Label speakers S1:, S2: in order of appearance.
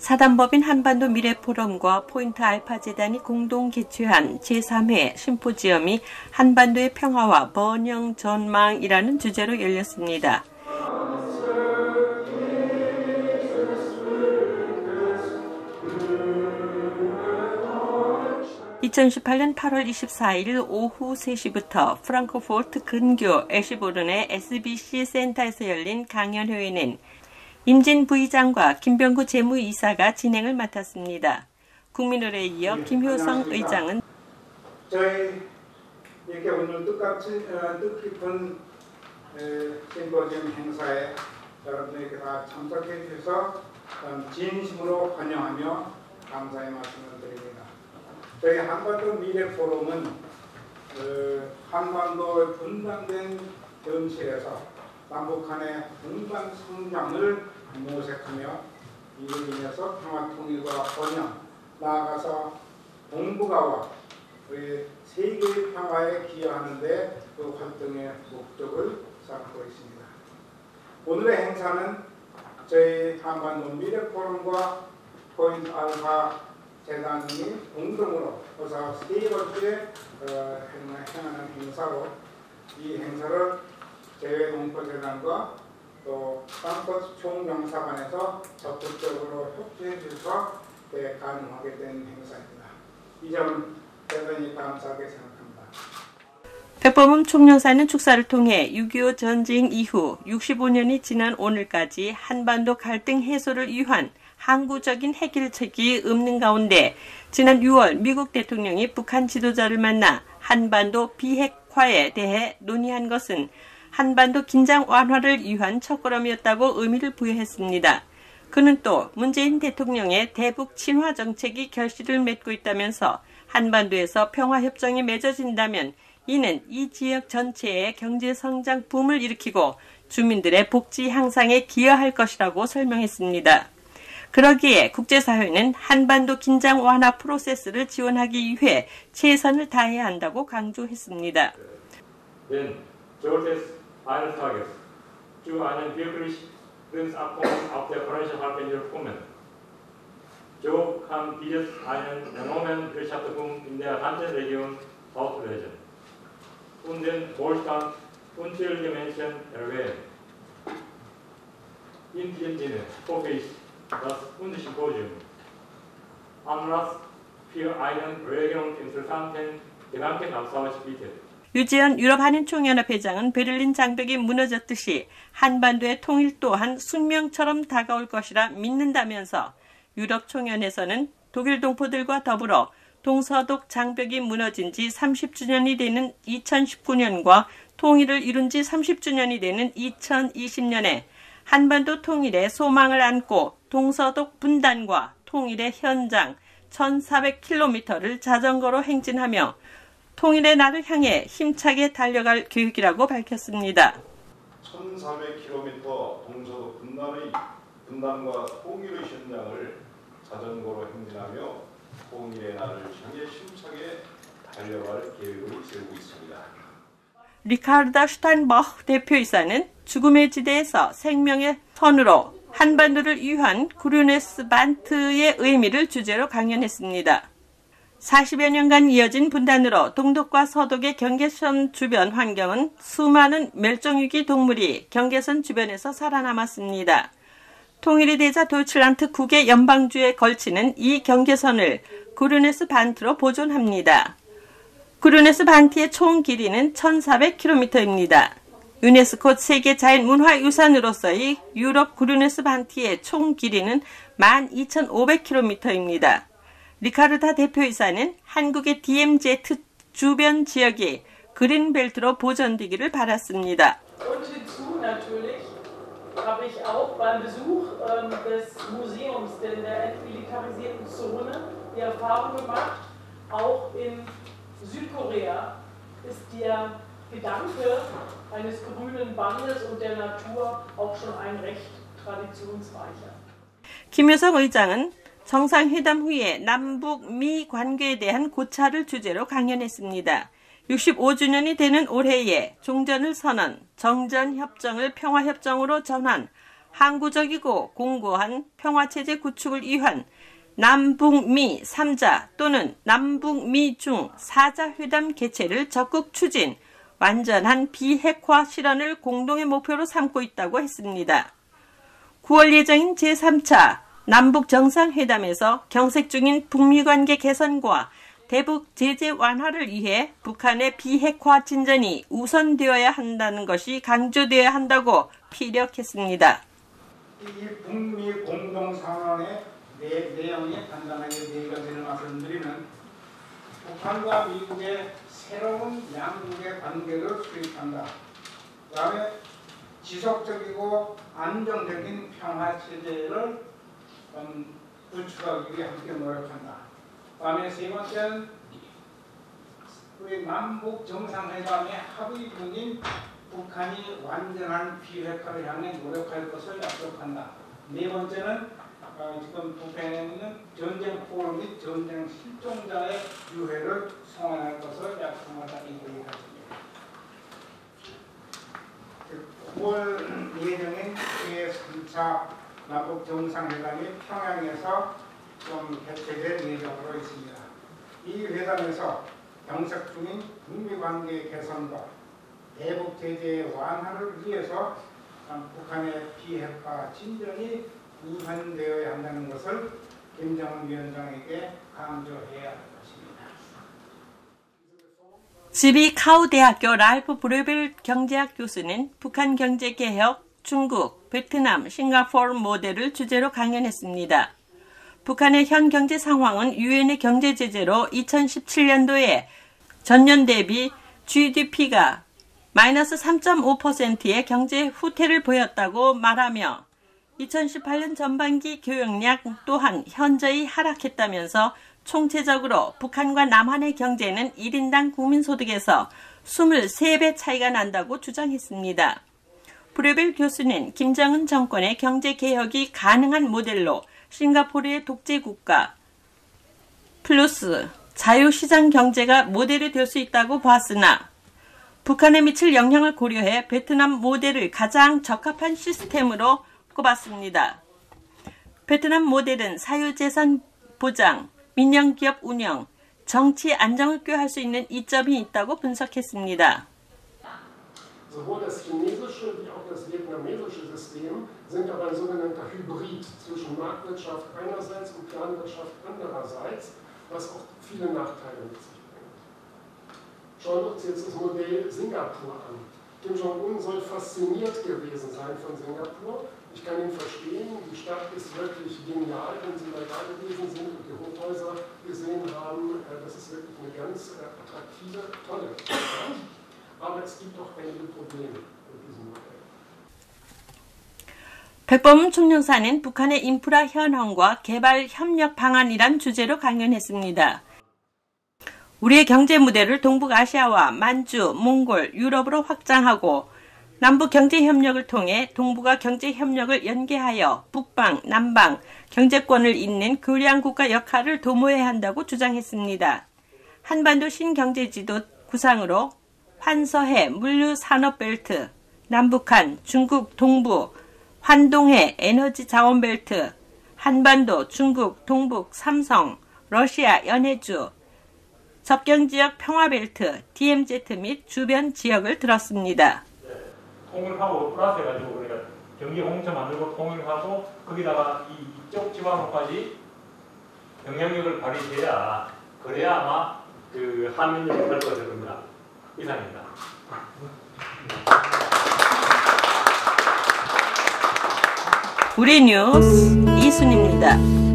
S1: 사단법인 한반도 미래포럼과 포인트 알파 재단이 공동 개최한 제3회 심포지엄이 한반도의 평화와 번영 전망이라는 주제로 열렸습니다. 2018년 8월 24일 오후 3시부터 프랑크푸르트 근교 에시보른의 SBC 센터에서 열린 강연회에는 임진 부의장과 김병구 재무이사가 진행을 맡았습니다. 국민의례에 이어 김효성 의장은
S2: 저희 이렇게 오늘 뜻깊은 심포지엄 행사에 여러분들께 다 참석해 주셔서 진심으로 환영하며 감사의 말씀을 드립니다. 저희 한반도 미래포럼은 한반도의 분단된 현실에서 남북 간의 분단 성장을 모색하며 이로 인해서 평화 통일과 번영, 나아가서 동북아와 우리 세계의 평화에 기여하는 데 그 활동의 목적을 삼고 있습니다. 오늘의 행사는 저희 한반도 미래포럼과 포인트 알파 재단이 공동으로 벌써 세 번째 행하는 행사로 이 행사를 재외동포재단과 또 프랑크푸르트 총영사관에서 적극적으로 협조해 주셔서 가능하게 된 행사입니다. 이 점은 대단히 감사하게 생각합니다.
S1: 백범음 총영사는 축사를 통해 6.25 전쟁 이후 65년이 지난 오늘까지 한반도 갈등 해소를 위한 항구적인 해결책이 없는 가운데 지난 6월 미국 대통령이 북한 지도자를 만나 한반도 비핵화에 대해 논의한 것은 한반도 긴장 완화를 위한 첫걸음이었다고 의미를 부여했습니다. 그는 또 문재인 대통령의 대북 친화 정책이 결실을 맺고 있다면서 한반도에서 평화협정이 맺어진다면 이는 이 지역 전체의 경제성장 붐을 일으키고 주민들의 복지 향상에 기여할 것이라고 설명했습니다. 그러기에 국제사회는 한반도 긴장 완화 프로세스를 지원하기 위해 최선을 다해야 한다고 강조했습니다.
S3: Eines Tages zu einem wirklich Friedensabkommen auf der Koreanischen Halbinsel kommen. So kann dieses einen enormen Wirtschaftsboom in der ganzen Region auslösen und den Wohlstand unzähliger Menschen erhöhen. In diesem Sinne hoffe ich, dass unser Symposium Anlass für einen regen und interessanten Gedankenaustausch bietet.
S1: 유재현 유럽 한인총연합 회장은 베를린 장벽이 무너졌듯이 한반도의 통일 또한 숙명처럼 다가올 것이라 믿는다면서 유럽 총연에서는 독일 동포들과 더불어 동서독 장벽이 무너진 지 30주년이 되는 2019년과 통일을 이룬 지 30주년이 되는 2020년에 한반도 통일의 소망을 안고 동서독 분단과 통일의 현장 1400km를 자전거로 행진하며 통일의 날을 향해 힘차게 달려갈 계획이라고 밝혔습니다.
S4: 1400km 동서독 분단과 통일의 현장을 자전거로 행진하며 통일의 날을 향해 힘차게 달려갈 계획을 세우고 있습니다.
S1: 리카르다 슈타인버흐 대표이사는 죽음의 지대에서 생명의 선으로 한반도를 위한 구르네스 반트의 의미를 주제로 강연했습니다. 40여 년간 이어진 분단으로 동독과 서독의 경계선 주변 환경은 수많은 멸종위기 동물이 경계선 주변에서 살아남았습니다. 통일이 되자 도이칠란드 9개 연방주에 걸치는 이 경계선을 구르네스 반트로 보존합니다. 구르네스 반트의 총 길이는 1400km입니다. 유네스코 세계 자연문화유산으로서의 유럽 구르네스 반트의 총 길이는 12,500km입니다. 리카르다 대표이사는 한국의 DMZ 주변 지역이 그린벨트로 보존되기를 바랐습니다.
S5: Und hinzu natürlich habe ich auch beim Besuch des Museums in der entmilitarisierten Zone die Erfahrung gemacht, auch in Südkorea ist der Gedanke eines grünen Bandes und der Natur auch schon ein recht traditionsreicher.
S1: 김효성 의장은 정상회담 후에 남북 미 관계에 대한 고찰을 주제로 강연했습니다. 65주년이 되는 올해에 종전을 선언, 정전협정을 평화협정으로 전환, 항구적이고 공고한 평화체제 구축을 위한 남북미 3자 또는 남북미 중 4자 회담 개최를 적극 추진, 완전한 비핵화 실현을 공동의 목표로 삼고 있다고 했습니다. 9월 예정인 제3차 남북 정상회담에서 경색 중인 북미 관계 개선과 대북 제재 완화를 위해 북한의 비핵화 진전이 우선되어야 한다는 것이 강조되어야 한다고 피력했습니다.
S2: 이 북미 공동선언의 내용이 간단하게 네 가지를 말씀드리면 북한과 미국의 새로운 양국의 관계를 수립한다. 그 다음에 지속적이고 안정적인 평화체제를 구축하기 위해 함께 노력한다. 그 다음에 세 번째는 우리 남북 정상회담의 합의문인 북한이 완전한 비핵화를 향해 노력할 것을 약속한다. 네 번째는 지금 북한에 있는 전쟁 포로 및 전쟁 실종자의 유해를 성안할 것을 약속하다 이렇게 하십니다. 9월 예정인 제3차 남북 정상회담이 평양에서 좀 개최될 예정으로 있습니다. 이 회담에서 경색 중인 북미 관계 개선과 대북 제재 완화를 위해서 북한의 비핵화 진전이 우선되어야 한다는 것을 김정은 위원장에게 강조해야 할 것입니다.
S1: 지비카우 대학교 랄프 브레벨 경제학 교수는 북한 경제개혁, 중국, 베트남, 싱가포르 모델을 주제로 강연했습니다. 북한의 현 경제 상황은 유엔의 경제 제재로 2017년도에 전년 대비 GDP가 마이너스 3.5%의 경제 후퇴를 보였다고 말하며 2018년 전반기 교역량 또한 현저히 하락했다면서 총체적으로 북한과 남한의 경제는 1인당 국민소득에서 23배 차이가 난다고 주장했습니다. 브레벨 교수는 김정은 정권의 경제개혁이 가능한 모델로 싱가포르의 독재국가 플러스 자유시장 경제가 모델이 될 수 있다고 봤으나 북한에 미칠 영향을 고려해 베트남 모델을 가장 적합한 시스템으로 꼽았습니다. 베트남 모델은 사유재산 보장, 민영기업 운영, 정치 안정을 꾀할 수 있는 이점이 있다고 분석했습니다.
S6: Sowohl das chinesische wie auch das vietnamesische System sind aber ein sogenannter Hybrid zwischen Marktwirtschaft einerseits und Planwirtschaft andererseits, was auch viele Nachteile mit sich bringt. Schauen wir uns jetzt das Modell Singapur an. Kim Jong-un soll fasziniert gewesen sein von Singapur. Ich kann ihn verstehen, die Stadt ist wirklich genial, wenn Sie mal da gewesen sind und die Hochhäuser gesehen haben. Das ist wirklich eine ganz attraktive, tolle Stadt. Aber es gibt auch einige Probleme mit diesem Modell.
S1: 백범은 총영사는 북한의 인프라 현황과 개발 협력 방안이란 주제로 강연했습니다. 우리의 경제 무대를 동북아시아와 만주, 몽골, 유럽으로 확장하고 남북 경제 협력을 통해 동북아 경제 협력을 연계하여 북방, 남방 경제권을 잇는 교량 국가 역할을 도모해야 한다고 주장했습니다. 한반도 신경제지도 구상으로 환서해 물류산업벨트, 남북한, 중국 동부, 환동해 에너지 자원벨트, 한반도, 중국, 동북, 삼성, 러시아, 연해주, 접경지역 평화벨트, DMZ 및 주변 지역을 들었습니다.
S3: 통일하고 플러스 해가지고 우리가 경기 공처 만들고 통일하고 거기다가 이쪽 지방까지 영향력을 발휘해야 그래야 아마 그 한민족이 될 것일 겁니다. 이상입니다.
S1: 우리 뉴스 이순입니다.